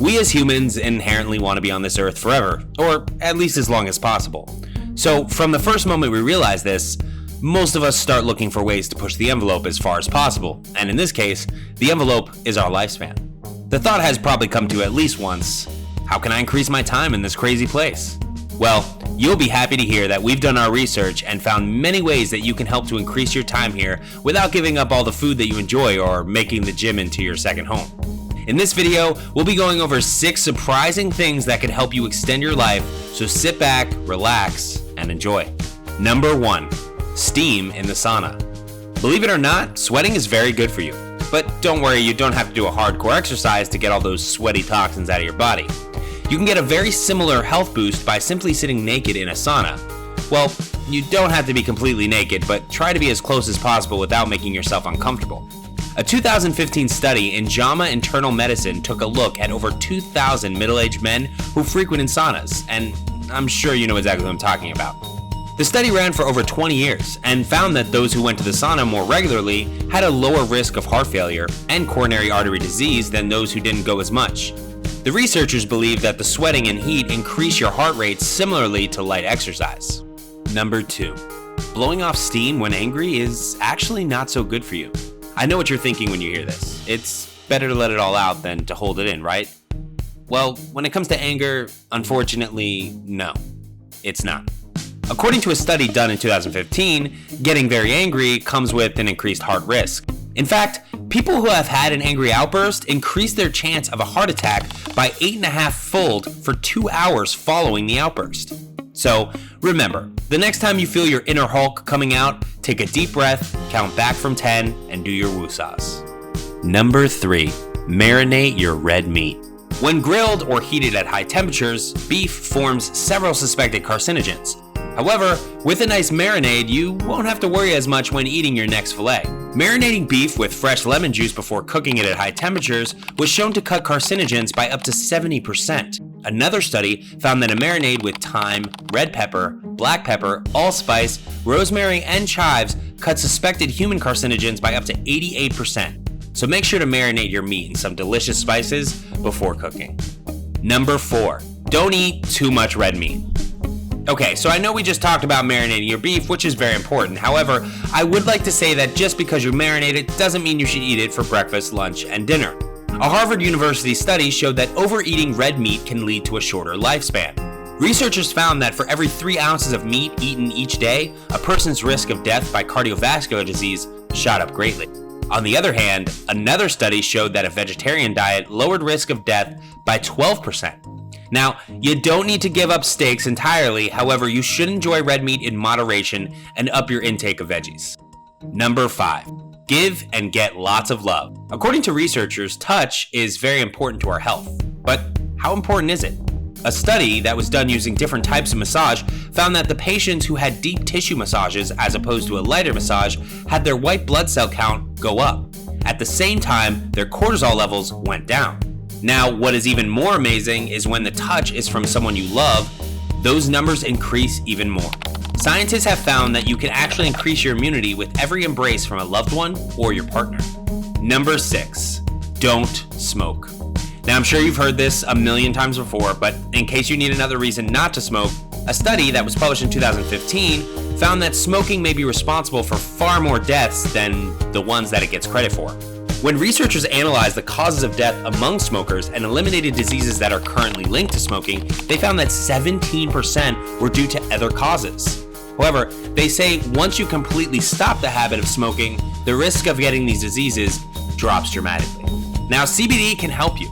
We as humans inherently want to be on this earth forever, or at least as long as possible. So from the first moment we realize this, most of us start looking for ways to push the envelope as far as possible, and in this case, the envelope is our lifespan. The thought has probably come to you at least once, how can I increase my time in this crazy place? Well, you'll be happy to hear that we've done our research and found many ways that you can help to increase your time here without giving up all the food that you enjoy or making the gym into your second home. In this video, we'll be going over 6 surprising things that can help you extend your life, so sit back, relax, and enjoy. Number 1, steam in the sauna. Believe it or not, sweating is very good for you. But don't worry, you don't have to do a hardcore exercise to get all those sweaty toxins out of your body. You can get a very similar health boost by simply sitting naked in a sauna. Well, you don't have to be completely naked, but try to be as close as possible without making yourself uncomfortable. A 2015 study in JAMA Internal Medicine took a look at over 2,000 middle-aged men who frequent saunas, and I'm sure you know exactly what I'm talking about. The study ran for over 20 years and found that those who went to the sauna more regularly had a lower risk of heart failure and coronary artery disease than those who didn't go as much. The researchers believe that the sweating and heat increase your heart rate similarly to light exercise. Number 2, blowing off steam when angry is actually not so good for you. I know what you're thinking when you hear this. It's better to let it all out than to hold it in, right? Well, when it comes to anger, unfortunately, no, it's not. According to a study done in 2015, getting very angry comes with an increased heart risk. In fact, people who have had an angry outburst increase their chance of a heart attack by 8.5-fold for 2 hours following the outburst. So remember, the next time you feel your inner Hulk coming out, take a deep breath, count back from 10, and do your woosahs. Number 3, marinate your red meat. When grilled or heated at high temperatures, beef forms several suspected carcinogens. However, with a nice marinade, you won't have to worry as much when eating your next filet. Marinating beef with fresh lemon juice before cooking it at high temperatures was shown to cut carcinogens by up to 70%. Another study found that a marinade with thyme, red pepper, black pepper, allspice, rosemary, and chives cut suspected human carcinogens by up to 88%. So make sure to marinate your meat in some delicious spices before cooking. Number 4, don't eat too much red meat. Okay, so I know we just talked about marinating your beef, which is very important. However, I would like to say that just because you marinate it doesn't mean you should eat it for breakfast, lunch, and dinner. A Harvard University study showed that overeating red meat can lead to a shorter lifespan. Researchers found that for every 3 ounces of meat eaten each day, a person's risk of death by cardiovascular disease shot up greatly. On the other hand, another study showed that a vegetarian diet lowered risk of death by 12%. Now, you don't need to give up steaks entirely, however, you should enjoy red meat in moderation and up your intake of veggies. Number 5, give and get lots of love. According to researchers, touch is very important to our health. But how important is it? A study that was done using different types of massage found that the patients who had deep tissue massages as opposed to a lighter massage had their white blood cell count go up. At the same time, their cortisol levels went down. Now, what is even more amazing is when the touch is from someone you love, those numbers increase even more. Scientists have found that you can actually increase your immunity with every embrace from a loved one or your partner. Number 6, don't smoke. Now, I'm sure you've heard this a million times before, but in case you need another reason not to smoke, a study that was published in 2015 found that smoking may be responsible for far more deaths than the ones that it gets credit for. When researchers analyzed the causes of death among smokers and eliminated diseases that are currently linked to smoking, they found that 17% were due to other causes. However, they say once you completely stop the habit of smoking, the risk of getting these diseases drops dramatically. Now, CBD can help you.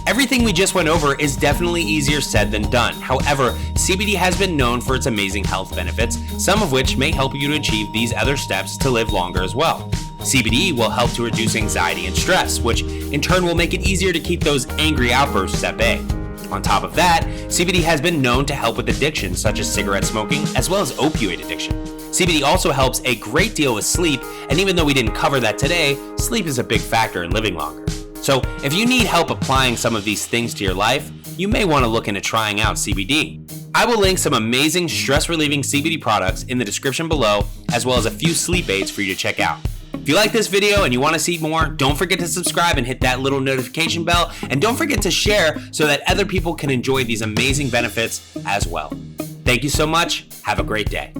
Everything we just went over is definitely easier said than done. However, CBD has been known for its amazing health benefits, some of which may help you to achieve these other steps to live longer as well. CBD will help to reduce anxiety and stress, which in turn will make it easier to keep those angry outbursts at bay. On top of that, CBD has been known to help with addictions such as cigarette smoking, as well as opioid addiction. CBD also helps a great deal with sleep, and even though we didn't cover that today, sleep is a big factor in living longer. So if you need help applying some of these things to your life, you may want to look into trying out CBD. I will link some amazing stress-relieving CBD products in the description below, as well as a few sleep aids for you to check out. If you like this video and you want to see more, don't forget to subscribe and hit that little notification bell. And don't forget to share so that other people can enjoy these amazing benefits as well. Thank you so much. Have a great day.